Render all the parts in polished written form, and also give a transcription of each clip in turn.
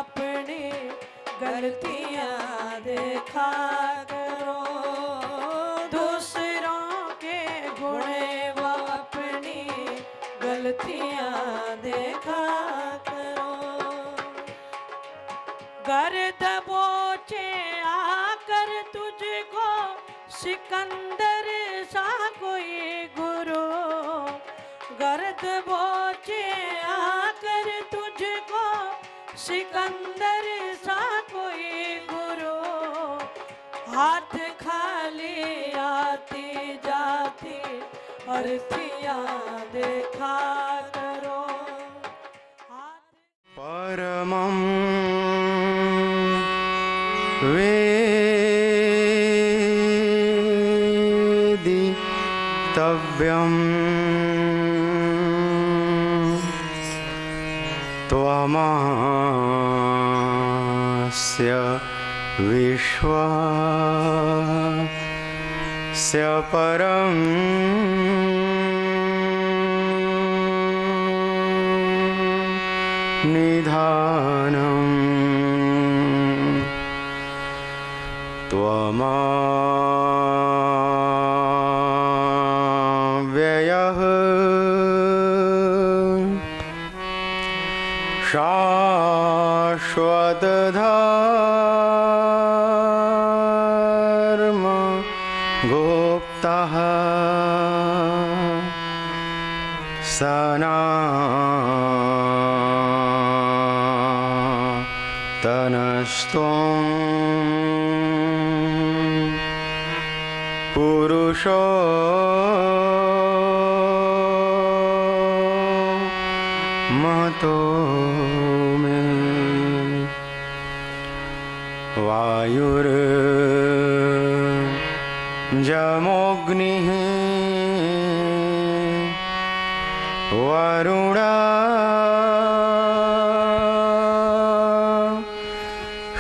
अपनी गलतियां देखा करो। दूसरों के गुणे व अपनी गलतियां देखा करो। घर दबोचे आकर तुझको सिकंदर सा कोई गुरु, घर दबोचे आकर तुझको सिकंदर सा कोई गुरु, हाथ खाली आती जाती अर्थियां देखा करो। परमं वेदितव्यं त्वमस्य विश्वस्य परं निधानं त्वमव्ययः शाश्वतधर्म गुप्तः सनातनस्त्वं पुरुषो महतो मे। वायुर्जमोऽग्निः वरुणः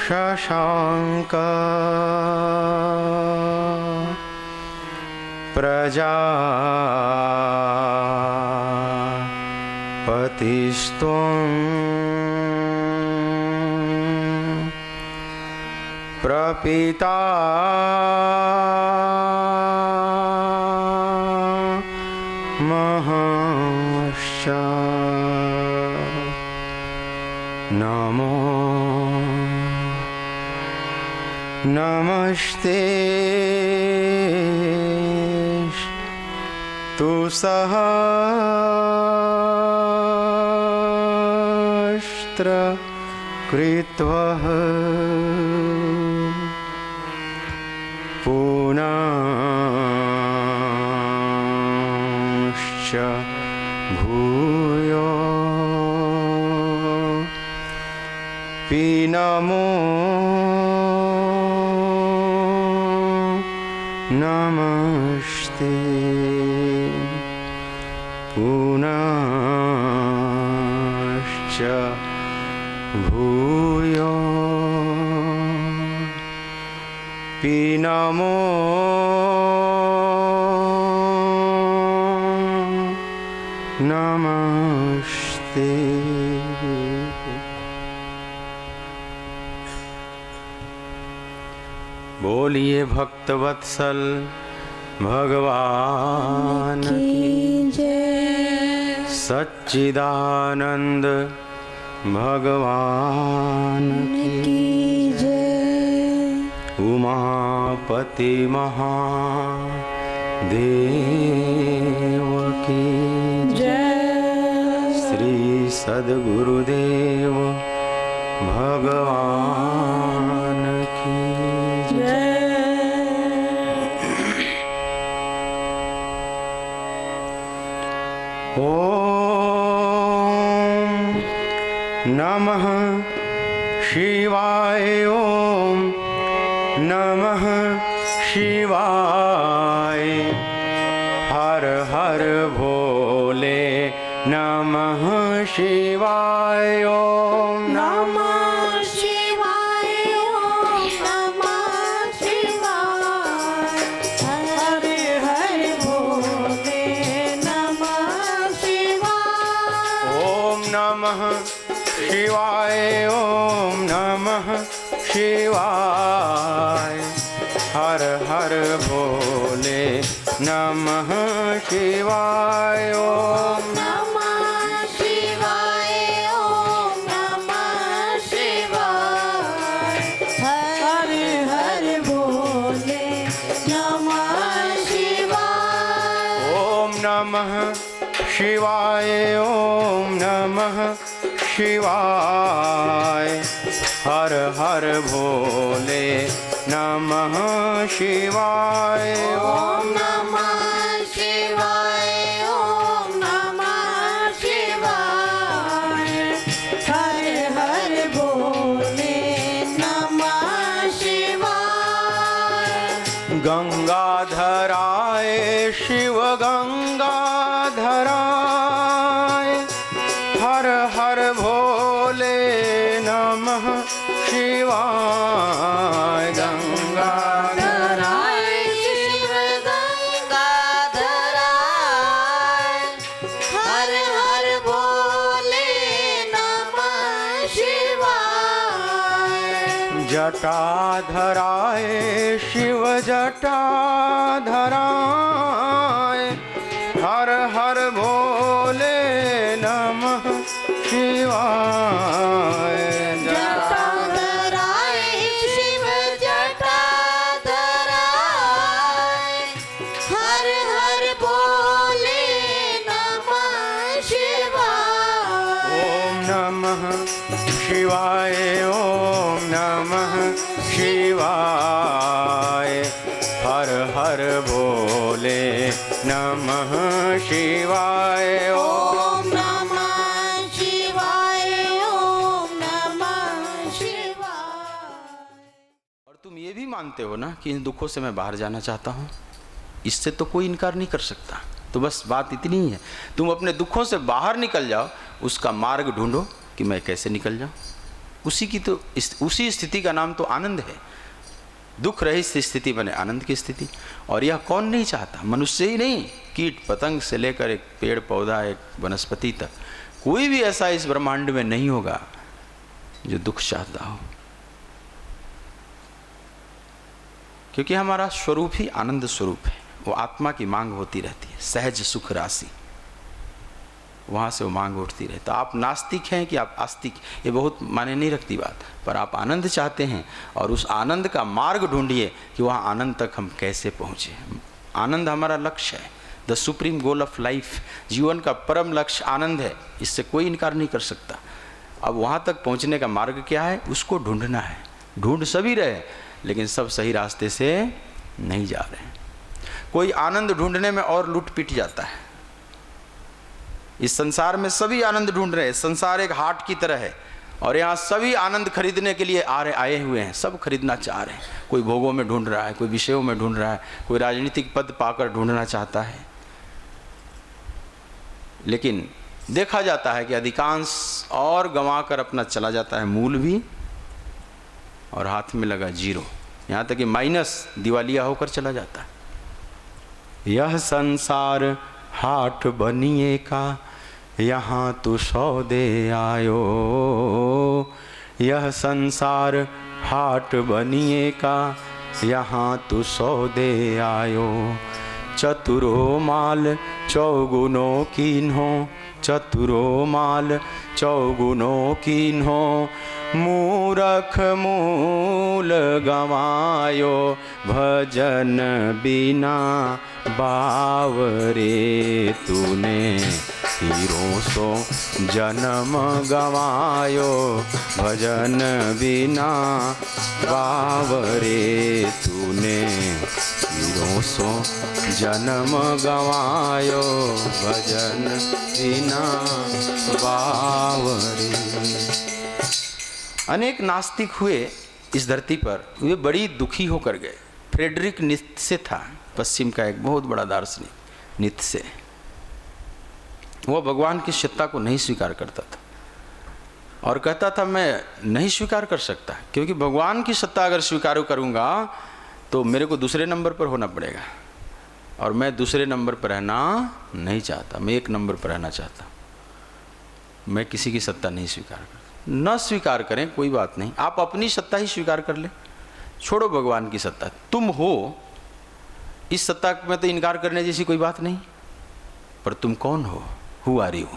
शशाङ्कः प्रजापतिस्त्वं प्रपितामहश्च नमो नमस्ते तु सहस्र कृत्वः पुनश्च भूयो पि नमो नमस्ते पुनश्च भूयो पि नमो नमस्ते। बोलिए भक्तवत्सल भगवान की जय। सच्चिदानंद भगवान की जय। उमापति महादेव की जय। श्री सद्गुरुदेव भगवान की जय। ओम नमः शिवाय। ओम नमः शिवाय। हर हर भोले नमः शिवाय। ओम नमः शिवाय। ओम नमः शिवाय। हर हर भोले नमः शिवाय। ओम नमः शिवाय ओम नमः शिवाय। हर हर भोले नमः शिवाय ओम नमः शिवाय ओम नमः शिवाय। हर हर भोले नमः शिवाय। ओम नमः शिवाय ओम नमः शिवाय। हर हर भोले नमः शिवाय ओम नमः शिवाय ओम नमः शिवाय। हर हर भोले नमः शिवाय। गंगाधराय शिव गंगाधराय। हर हर भोले नमः शिवाय। गंगाधराय शिव गंगाधराय। हर हर भोले नमः शिवाय। जटाधराय शिव जटाधराय। हर हर भोले नमः शिवाय। जटाधराय शिव जटाधराय। हर हर भोले नमः शिवाय। ओम नमः शिवाय ओम नमः शिवाय। हर हर भोले नमः शिवाय ओम नमः शिवाय ओम नमः शिवाय। और तुम ये भी मानते हो ना कि इन दुखों से मैं बाहर जाना चाहता हूँ, इससे तो कोई इनकार नहीं कर सकता। तो बस बात इतनी ही है, तुम अपने दुखों से बाहर निकल जाओ, उसका मार्ग ढूंढो कि मैं कैसे निकल जाऊं। उसी स्थिति का नाम तो आनंद है। दुख रहित स्थिति बने आनंद की स्थिति। और यह कौन नहीं चाहता? मनुष्य ही नहीं, कीट पतंग से लेकर एक पेड़ पौधा, एक वनस्पति तक, कोई भी ऐसा इस ब्रह्मांड में नहीं होगा जो दुख चाहता हो, क्योंकि हमारा स्वरूप ही आनंद स्वरूप है। वो आत्मा की मांग होती रहती है, सहज सुख राशि, वहाँ से वो मांग उठती रहे। तो आप नास्तिक हैं कि आप आस्तिक, ये बहुत मायने नहीं रखती बात, पर आप आनंद चाहते हैं और उस आनंद का मार्ग ढूंढिए कि वहाँ आनंद तक हम कैसे पहुँचे। आनंद हमारा लक्ष्य है, the supreme goal of life. जीवन का परम लक्ष्य आनंद है, इससे कोई इनकार नहीं कर सकता। अब वहाँ तक पहुँचने का मार्ग क्या है, उसको ढूंढना है। ढूंढ सभी रहे, लेकिन सब सही रास्ते से नहीं जा रहे। कोई आनंद ढूंढने में और लूट पिट जाता है। इस संसार में सभी आनंद ढूंढ रहे हैं। संसार एक हाट की तरह है और यहाँ सभी आनंद खरीदने के लिए आए हुए हैं, सब खरीदना चाह रहे हैं। कोई भोगों में ढूंढ रहा है, कोई विषयों में ढूंढ रहा है, कोई राजनीतिक पद पाकर ढूंढना चाहता है। लेकिन देखा जाता है कि अधिकांश और गंवाकर अपना चला जाता है मूल भी, और हाथ में लगा जीरो, यहाँ तक कि माइनस, दिवालिया होकर चला जाता है। यह संसार हाट बनिए का, यहाँ तू सौदे आयो। यह संसार हाट बनिए का, यहाँ तू सौदे आयो। चतुरो माल चौगुनो कीन्हो, चतुरो माल चौगुनो कीन्हो। मूरख मूल गवायो, भजन बिना बावरे। तूने हीरों सो जन्म गवायो, भजन बिना बावरे। तूने हीरों सो जन्म गवायो, भजन बिना बावरे। अनेक नास्तिक हुए इस धरती पर, वे बड़ी दुखी होकर गए। फ्रेडरिक नीत्शे था, पश्चिम का एक बहुत बड़ा दार्शनिक, नीत्शे। वह भगवान की सत्ता को नहीं स्वीकार करता था और कहता था मैं नहीं स्वीकार कर सकता, क्योंकि भगवान की सत्ता अगर स्वीकार करूंगा तो मेरे को दूसरे नंबर पर होना पड़ेगा, और मैं दूसरे नंबर पर रहना नहीं चाहता। मैं एक नंबर पर रहना चाहता। मैं किसी की सत्ता नहीं स्वीकार करता। न स्वीकार करें कोई बात नहीं, आप अपनी सत्ता ही स्वीकार कर लें, छोड़ो भगवान की सत्ता। तुम हो, इस सत्ता में तो इनकार करने जैसी कोई बात नहीं, पर तुम कौन हो? Who are you?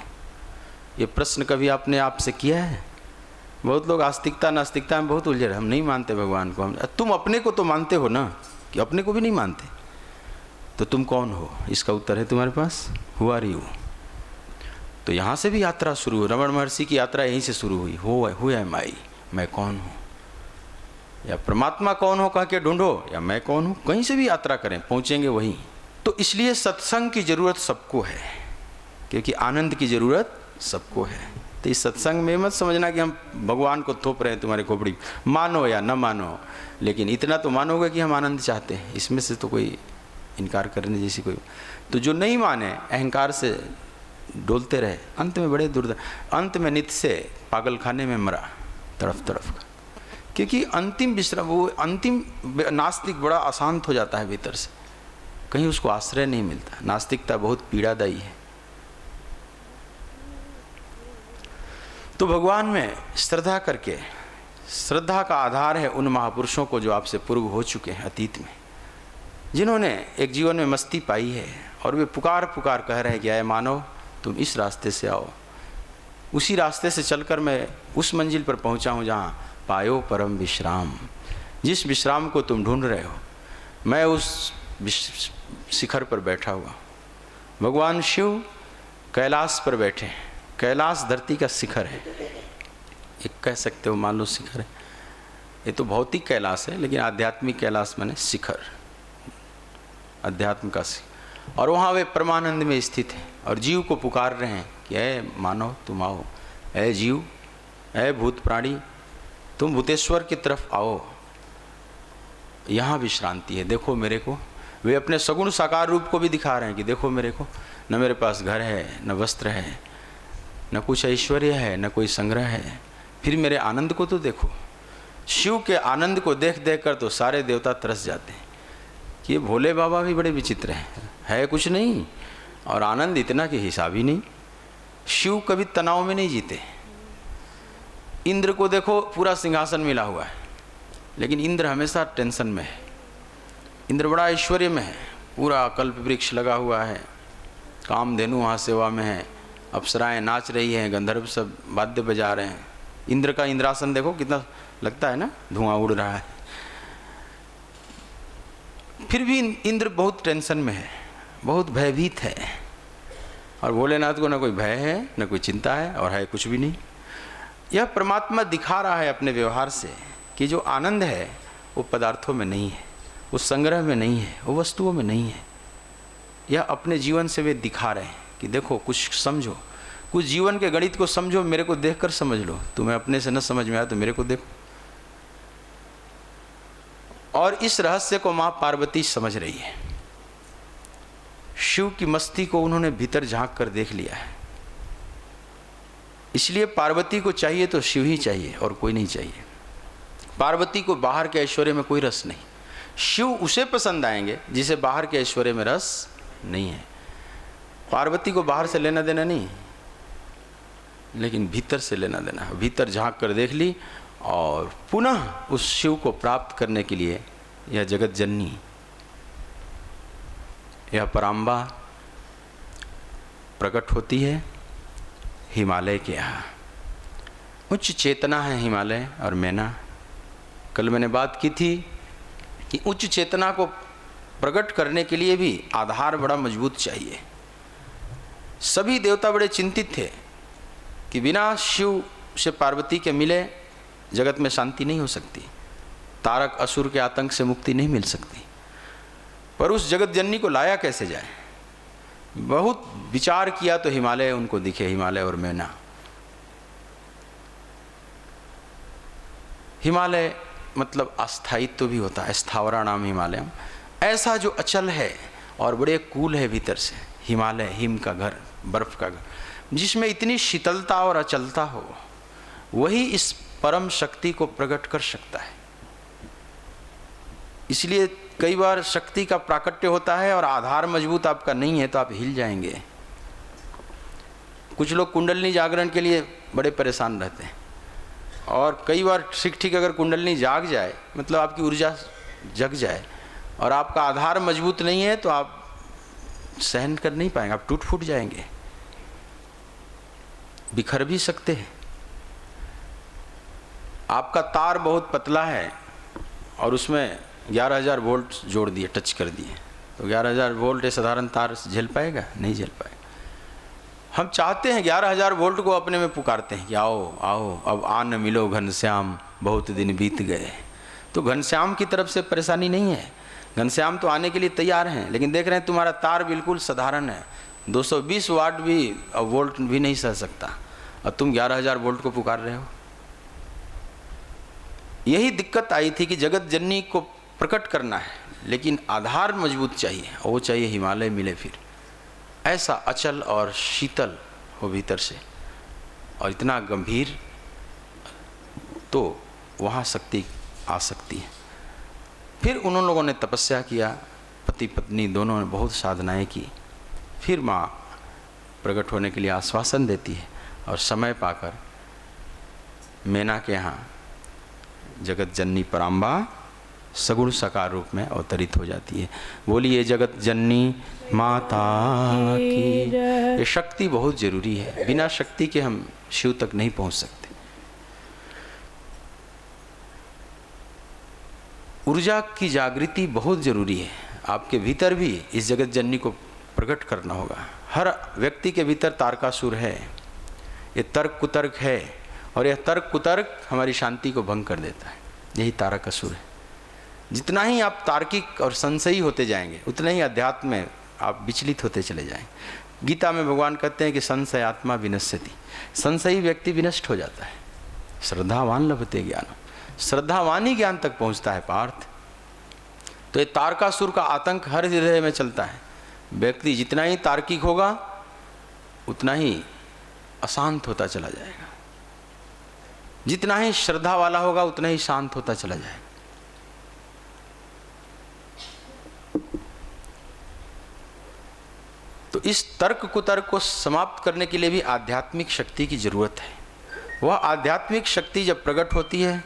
ये प्रश्न कभी आपने आपसे किया है? बहुत लोग आस्तिकता नास्तिकता में बहुत उलझे, हम नहीं मानते भगवान को। हम, तुम अपने को तो मानते हो ना, कि अपने को भी नहीं मानते, तो तुम कौन हो? इसका उत्तर है तुम्हारे पास, हु आर यू। तो यहाँ से भी यात्रा शुरू हुई, रमण महर्षि की यात्रा यहीं से शुरू हुई। हु एम आई, मैं कौन हूँ, या परमात्मा कौन हो कह के ढूंढो, या मैं कौन हूँ, कहीं से भी यात्रा करें पहुँचेंगे वहीं। तो इसलिए सत्संग की जरूरत सबको है, क्योंकि आनंद की जरूरत सबको है। तो इस सत्संग में मत समझना कि हम भगवान को थोप रहे हैं तुम्हारी खोपड़ी, मानो या न मानो, लेकिन इतना तो मानोगे कि हम आनंद चाहते हैं, इसमें से तो कोई इनकार करने जैसी कोई। तो जो नहीं माने, अहंकार से डोलते रहे, अंत में बड़े दुर्द, अंत में नित्य से पागल खाने में मरा तरफ तरफ का। क्योंकि अंतिम विश्राम, वो अंतिम नास्तिक बड़ा अशांत हो जाता है भीतर से, कहीं उसको आश्रय नहीं मिलता। नास्तिकता बहुत पीड़ादायी है। तो भगवान में श्रद्धा करके, श्रद्धा का आधार है उन महापुरुषों को जो आपसे पूर्व हो चुके हैं अतीत में, जिन्होंने एक जीवन में मस्ती पाई है, और वे पुकार पुकार कह रहे हैं कि आए मानव तुम इस रास्ते से आओ। उसी रास्ते से चलकर मैं उस मंजिल पर पहुंचा हूं जहां पायो परम विश्राम। जिस विश्राम को तुम ढूंढ रहे हो, मैं उस शिखर पर बैठा हुआ। भगवान शिव कैलाश पर बैठे हैं। कैलाश धरती का शिखर है, एक कह सकते हो, मान लो शिखर है। ये तो भौतिक कैलाश है, लेकिन आध्यात्मिक कैलाश माने शिखर, अध्यात्म का शिखर। और वहाँ वे परमानंद में स्थित हैं और जीव को पुकार रहे हैं कि ऐ मानव तुम आओ, ऐ जीव, ऐ भूत प्राणी, तुम भूतेश्वर की तरफ आओ, यहाँ विश्रांति है, देखो मेरे को। वे अपने सगुण साकार रूप को भी दिखा रहे हैं कि देखो मेरे को, न मेरे पास घर है, न वस्त्र है, न कुछ ऐश्वर्य है, न कोई संग्रह है, फिर मेरे आनंद को तो देखो। शिव के आनंद को देख देख कर तो सारे देवता तरस जाते हैं कि ये भोले बाबा भी बड़े विचित्र हैं, है कुछ नहीं और आनंद इतना कि हिसाब ही नहीं। शिव कभी तनाव में नहीं जीते। इंद्र को देखो, पूरा सिंहासन मिला हुआ है, लेकिन इंद्र हमेशा टेंशन में है। इंद्र बड़ा ऐश्वर्य में है, पूरा कल्प वृक्ष लगा हुआ है, कामधेनु वहाँ सेवा में है, अप्सराएं नाच रही हैं, गंधर्व सब वाद्य बजा रहे हैं। इंद्र का इंद्रासन देखो कितना लगता है ना, धुआं उड़ रहा है। फिर भी इंद्र बहुत टेंशन में है, बहुत भयभीत है, और भोलेनाथ को न कोई भय है, न कोई चिंता है, और है कुछ भी नहीं। यह परमात्मा दिखा रहा है अपने व्यवहार से कि जो आनंद है वो पदार्थों में नहीं है, वो संग्रह में नहीं है, वो वस्तुओं में नहीं है। यह अपने जीवन से वे दिखा रहे हैं कि देखो कुछ समझो, कुछ जीवन के गणित को समझो, मेरे को देखकर समझ लो। तुम्हें अपने से न समझ में आया तो मेरे को देखो। और इस रहस्य को माँ पार्वती समझ रही है। शिव की मस्ती को उन्होंने भीतर झांक कर देख लिया है। इसलिए पार्वती को चाहिए तो शिव ही चाहिए और कोई नहीं चाहिए। पार्वती को बाहर के ऐश्वर्य में कोई रस नहीं। शिव उसे पसंद आएंगे जिसे बाहर के ऐश्वर्य में रस नहीं है। पार्वती को बाहर से लेना देना नहीं, लेकिन भीतर से लेना देना है। भीतर झांक कर देख ली और पुनः उस शिव को प्राप्त करने के लिए यह जगत जननी, यह पराम्बा प्रकट होती है हिमालय के यहाँ। उच्च चेतना है हिमालय और मैना। कल मैंने बात की थी कि उच्च चेतना को प्रकट करने के लिए भी आधार बड़ा मजबूत चाहिए। सभी देवता बड़े चिंतित थे कि बिना शिव से पार्वती के मिले जगत में शांति नहीं हो सकती, तारक असुर के आतंक से मुक्ति नहीं मिल सकती। पर उस जगत जननी को लाया कैसे जाए? बहुत विचार किया तो हिमालय उनको दिखे, हिमालय और मैना। हिमालय मतलब अस्थायित्व भी होता है, स्थावरा नाम हिमालयम, ऐसा जो अचल है और बड़े कूल है भीतर से। हिमालय हिम का घर, बर्फ का घर, जिसमें इतनी शीतलता और अचलता हो, वही इस परम शक्ति को प्रकट कर सकता है। इसलिए कई बार शक्ति का प्राकट्य होता है और आधार मजबूत आपका नहीं है तो आप हिल जाएंगे। कुछ लोग कुंडलिनी जागरण के लिए बड़े परेशान रहते हैं। और कई बार ठीक ठीक अगर कुंडलनी जाग जाए, मतलब आपकी ऊर्जा जग जाए और आपका आधार मजबूत नहीं है, तो आप सहन कर नहीं पाएंगे, आप टूट फूट जाएंगे, बिखर भी सकते हैं। आपका तार बहुत पतला है और उसमें 11,000 वोल्ट जोड़ दिए, टच कर दिए, तो 11,000 वोल्ट साधारण तार झेल पाएगा? नहीं झेल पाएगा। हम चाहते हैं 11,000 वोल्ट को अपने में पुकारते हैं कि आओ आओ अब आ न मिलो घनश्याम, बहुत दिन बीत गए। तो घनश्याम की तरफ से परेशानी नहीं है, घनश्याम तो आने के लिए तैयार हैं, लेकिन देख रहे हैं तुम्हारा तार बिल्कुल साधारण है, 220 वाट भी वोल्ट भी नहीं सह सकता, और तुम 11,000 वोल्ट को पुकार रहे हो। यही दिक्कत आई थी कि जगत जननी को प्रकट करना है, लेकिन आधार मजबूत चाहिए, और वो चाहिए हिमालय मिले फिर, ऐसा अचल और शीतल हो भीतर से और इतना गंभीर, तो वहाँ शक्ति आ सकती है। फिर उन लोगों ने तपस्या किया, पति पत्नी दोनों ने बहुत साधनाएं की, फिर माँ प्रकट होने के लिए आश्वासन देती है और समय पाकर मैना के यहाँ जगत जननी पराम्बा सगुण साकार रूप में अवतरित हो जाती है। बोलिए जगत जननी माता की। ये शक्ति बहुत जरूरी है, बिना शक्ति के हम शिव तक नहीं पहुंच सकते। ऊर्जा की जागृति बहुत जरूरी है, आपके भीतर भी इस जगत जननी को प्रकट करना होगा। हर व्यक्ति के भीतर तारकासुर है, ये तर्क कुतर्क है, और यह तर्क कुतर्क हमारी शांति को भंग कर देता है, यही तारकासुर है। जितना ही आप तार्किक और संशयी होते जाएंगे, उतना ही अध्यात्म में आप विचलित होते चले जाएंगे। गीता में भगवान कहते हैं कि संशय आत्मा विनश्यति, संशयी व्यक्ति विनष्ट हो जाता है, श्रद्धावान लभते ज्ञान, श्रद्धावान ही ज्ञान तक पहुंचता है पार्थ। तो ये तारकासुर का आतंक हर हृदय में चलता है। व्यक्ति जितना ही तार्किक होगा उतना ही अशांत होता चला जाएगा, जितना ही श्रद्धा वाला होगा उतना ही शांत होता चला जाएगा। तो इस तर्क कुतर्क को समाप्त करने के लिए भी आध्यात्मिक शक्ति की जरूरत है। वह आध्यात्मिक शक्ति जब प्रकट होती है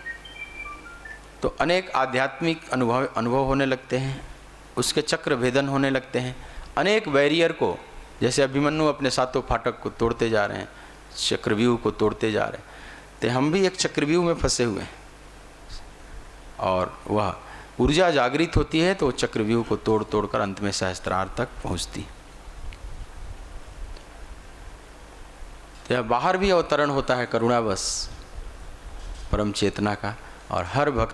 तो अनेक आध्यात्मिक अनुभव होने लगते हैं, उसके चक्र भेदन होने लगते हैं। अनेक बैरियर को, जैसे अभिमन्यु अपने सातों फाटक को तोड़ते जा रहे हैं, चक्रव्यूह को तोड़ते जा रहे हैं, तो हम भी एक चक्रव्यूह में फंसे हुए हैं, और वह ऊर्जा जागृत होती है तो वो चक्रव्यूह को तोड़ तोड़ कर अंत में सहस्त्रार तक पहुंचती। तो यह बाहर भी अवतरण होता है करुणावश परम चेतना का, और हर भक्त